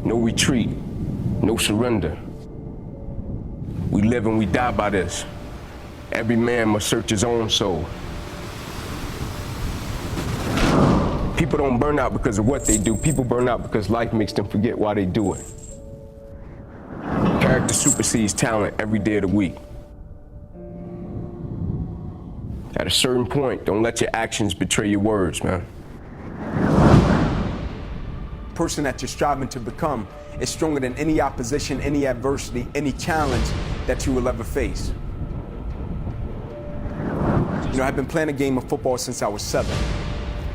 No retreat, no surrender. We live and we die by this. Every man must search his own soul. People don't burn out because of what they do. People burn out because life makes them forget why they do it. Character supersedes talent every day of the week. At a certain point, don't let your actions betray your words, man. The person that you're striving to become is stronger than any opposition, any adversity, any challenge that you will ever face. You know, I've been playing a game of football since I was 7.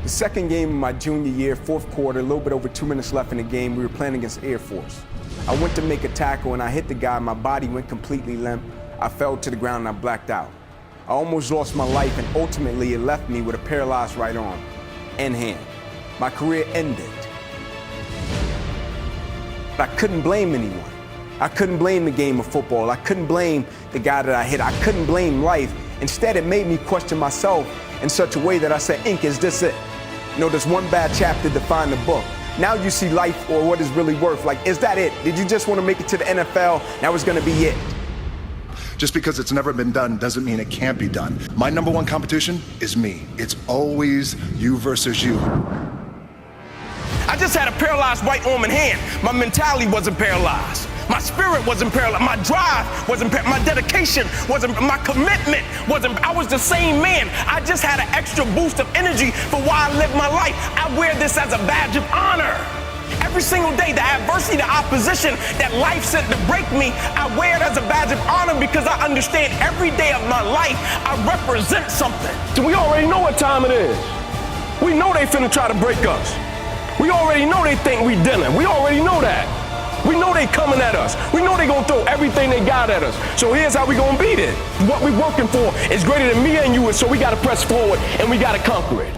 The second game of my junior year, fourth quarter, a little bit over 2 minutes left in the game, we were playing against Air Force. I went to make a tackle and I hit the guy, my body went completely limp. I fell to the ground and I blacked out. I almost lost my life and ultimately it left me with a paralyzed right arm and hand. My career ended. But I couldn't blame anyone. I couldn't blame the game of football. I couldn't blame the guy that I hit. I couldn't blame life. Instead, it made me question myself in such a way that I said, Ink, is this it? You know, there's one bad chapter define the book. Now you see life or what is really worth. Like, is that it? Did you just want to make it to the NFL? That was going to be it. Just because it's never been done doesn't mean it can't be done. My #1 competition is me. It's always you versus you. I just had a paralyzed right arm and hand. My mentality wasn't paralyzed. My spirit wasn't paralyzed. My drive wasn't paralyzed. My dedication wasn't, my commitment wasn't, I was the same man. I just had an extra boost of energy for why I live my life. I wear this as a badge of honor. Every single day, the adversity, the opposition that life sent to break me, I wear it as a badge of honor because I understand every day of my life, I represent something. So we already know what time it is. We know they finna try to break us. We already know they think we dinner. We already know that. We know they coming at us. We know they gonna throw everything they got at us. So here's how we gonna beat it. What we working for is greater than me and you, and so we gotta press forward and we gotta conquer it.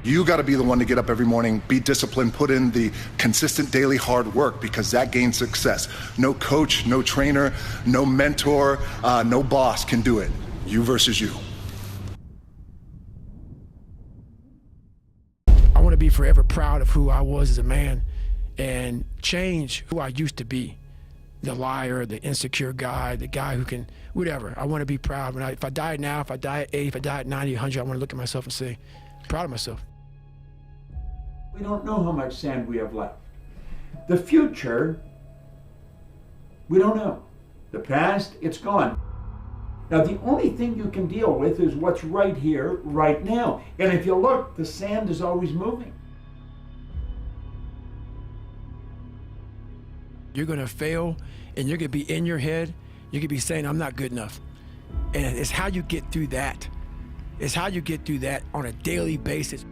You got to be the one to get up every morning, be disciplined, put in the consistent daily hard work because that gains success. No coach, no trainer, no mentor, no boss can do it. You versus you. I want to be forever proud of who I was as a man and change who I used to be. The liar, the insecure guy, the guy who can, whatever. I want to be proud. If I die now, if I die at 80, if I die at 90, 100, I want to look at myself and say, proud of myself. We don't know how much sand we have left. The future, we don't know. The past, it's gone. Now, the only thing you can deal with is what's right here, right now. And if you look, the sand is always moving. You're gonna fail, and you're gonna be in your head, you're gonna be saying, I'm not good enough. And it's how you get through that. It's how you get through that on a daily basis.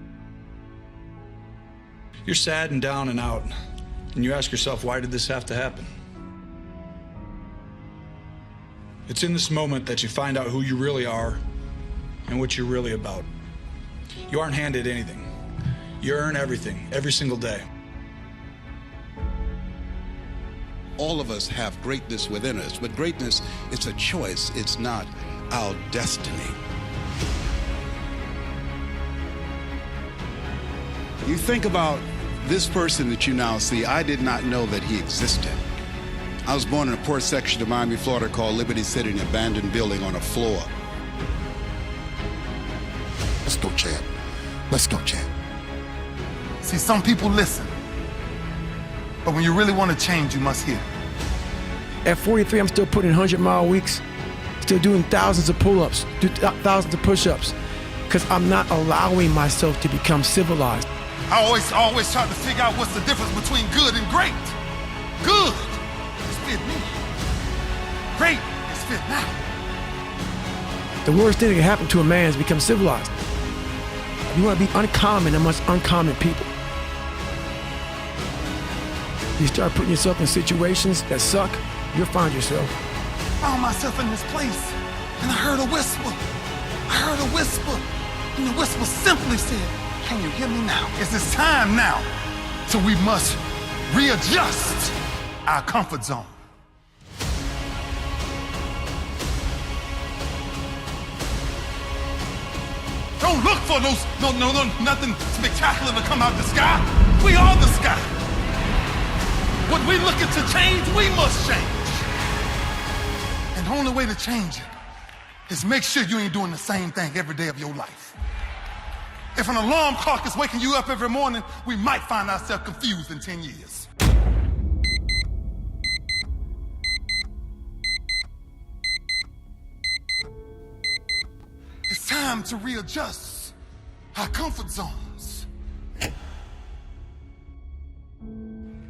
You're sad and down and out, and you ask yourself, why did this have to happen? It's in this moment that you find out who you really are and what you're really about. You aren't handed anything. You earn everything, every single day. All of us have greatness within us, but greatness is a choice. It's not our destiny. You think about this person that you now see. I did not know that he existed. I was born in a poor section of Miami, Florida called Liberty City, an abandoned building on a floor. Let's go, champ. Let's go, champ. See, some people listen, but when you really want to change, you must hear. At 43, I'm still putting 100-mile weeks, still doing thousands of pull-ups, thousands of push-ups, because I'm not allowing myself to become civilized. I always try to figure out what's the difference between good and great. Good is fit me. Great is fit now. The worst thing that can happen to a man is become civilized. You want to be uncommon amongst uncommon people. You start putting yourself in situations that suck, you'll find yourself. I found myself in this place, and I heard a whisper. I heard a whisper, and the whisper simply said, can you hear me now? It's this time now. So we must readjust our comfort zone. Don't look for those, nothing spectacular to come out the sky. We are the sky. What we looking to change, we must change. And the only way to change it is make sure you ain't doing the same thing every day of your life. If an alarm clock is waking you up every morning, we might find ourselves confused in 10 years. It's time to readjust our comfort zones.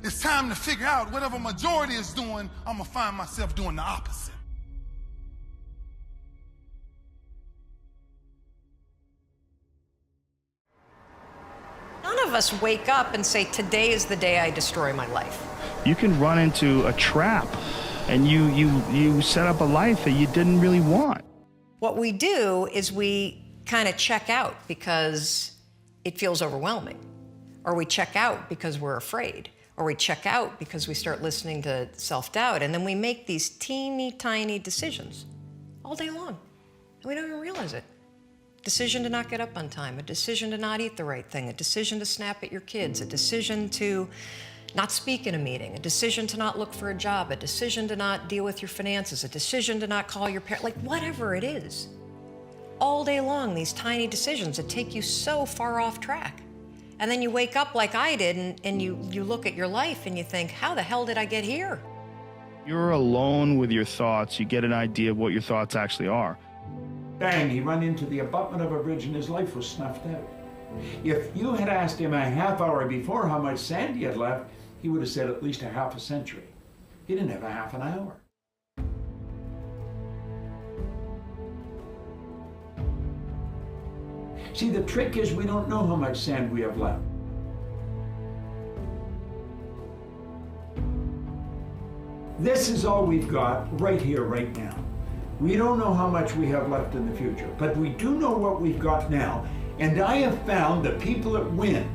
It's time to figure out whatever majority is doing, I'm gonna find myself doing the opposite. None of us wake up and say, today is the day I destroy my life. You can run into a trap and you set up a life that you didn't really want. What we do is we kind of check out because it feels overwhelming, or we check out because we're afraid, or we check out because we start listening to self-doubt, and then we make these teeny tiny decisions all day long, and we don't even realize it. Decision to not get up on time, a decision to not eat the right thing, a decision to snap at your kids, a decision to not speak in a meeting, a decision to not look for a job, a decision to not deal with your finances, a decision to not call your parents, like whatever it is. All day long, these tiny decisions that take you so far off track. And then you wake up like I did and you look at your life and you think, how the hell did I get here? You're alone with your thoughts. You get an idea of what your thoughts actually are. Bang, he ran into the abutment of a bridge and his life was snuffed out. If you had asked him a half hour before how much sand he had left, he would have said at least a half a century. He didn't have a half an hour. See, the trick is we don't know how much sand we have left. This is all we've got right here, right now. We don't know how much we have left in the future, but we do know what we've got now. And I have found the people that win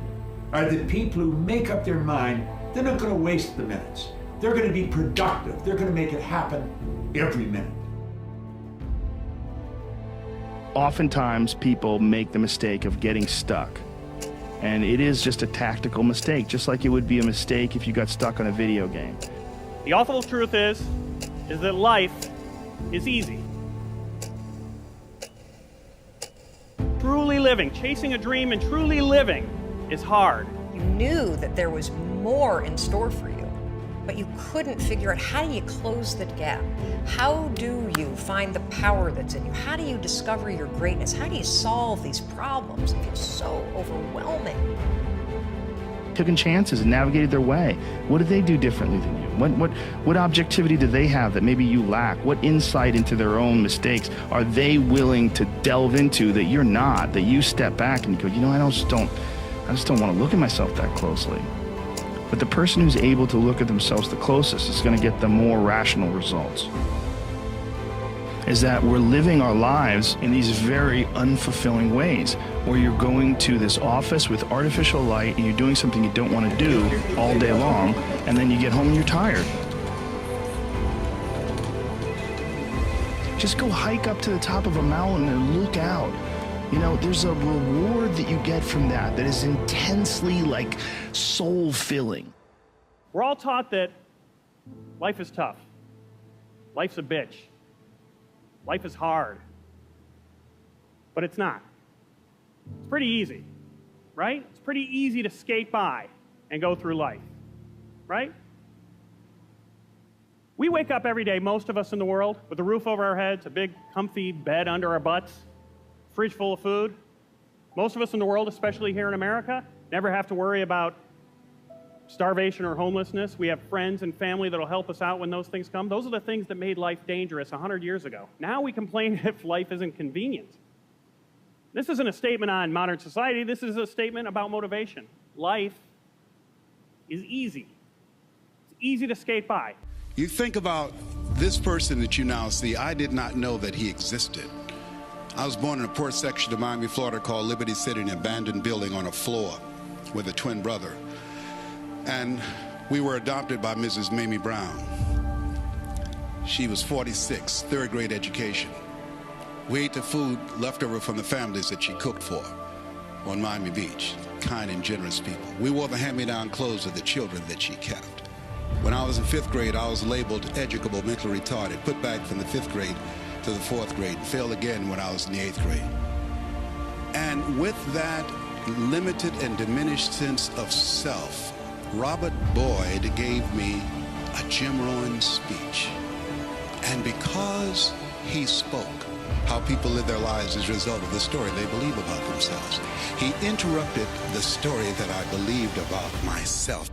are the people who make up their mind. They're not going to waste the minutes. They're going to be productive. They're going to make it happen every minute. Oftentimes, people make the mistake of getting stuck. And it is just a tactical mistake, just like it would be a mistake if you got stuck on a video game. The awful truth is that life is easy. Truly living, chasing a dream and truly living is hard. You knew that there was more in store for you, but you couldn't figure out how do you close that gap? How do you find the power that's in you? How do you discover your greatness? How do you solve these problems? It feels so overwhelming. Taking chances and navigated their way. What did they do differently than you? What objectivity do they have that maybe you lack? What insight into their own mistakes are they willing to delve into that you're not, that you step back and you go, you know, I just don't want to look at myself that closely. But the person who's able to look at themselves the closest is going to get the more rational results. Is that we're living our lives in these very unfulfilling ways, where you're going to this office with artificial light and you're doing something you don't want to do all day long, and then you get home and you're tired. Just go hike up to the top of a mountain and look out. You know, there's a reward that you get from that is intensely, like, soul-filling. We're all taught that life is tough. Life's a bitch. Life is hard. But it's not. It's pretty easy, right? It's pretty easy to skate by and go through life, right? We wake up every day, most of us in the world, with a roof over our heads, a big comfy bed under our butts, fridge full of food. Most of us in the world, especially here in America, never have to worry about starvation or homelessness. We have friends and family that'll help us out when those things come. Those are the things that made life dangerous 100 years ago. Now we complain if life isn't convenient. This isn't a statement on modern society. This is a statement about motivation. Life is easy. It's easy to skate by. You think about this person that you now see. I did not know that he existed. I was born in a poor section of Miami, Florida called Liberty City, an abandoned building on a floor with a twin brother. And we were adopted by Mrs. Mamie Brown. She was 46, third grade education. We ate the food left over from the families that she cooked for on Miami Beach. Kind and generous people. We wore the hand-me-down clothes of the children that she kept. When I was in 5th grade, I was labeled educable, mentally retarded, put back from the 5th grade to the 4th grade, failed again when I was in the 8th grade. And with that limited and diminished sense of self, Robert Boyd gave me a Jim Rohn speech. And because he spoke how people live their lives as a result of the story they believe about themselves, he interrupted the story that I believed about myself.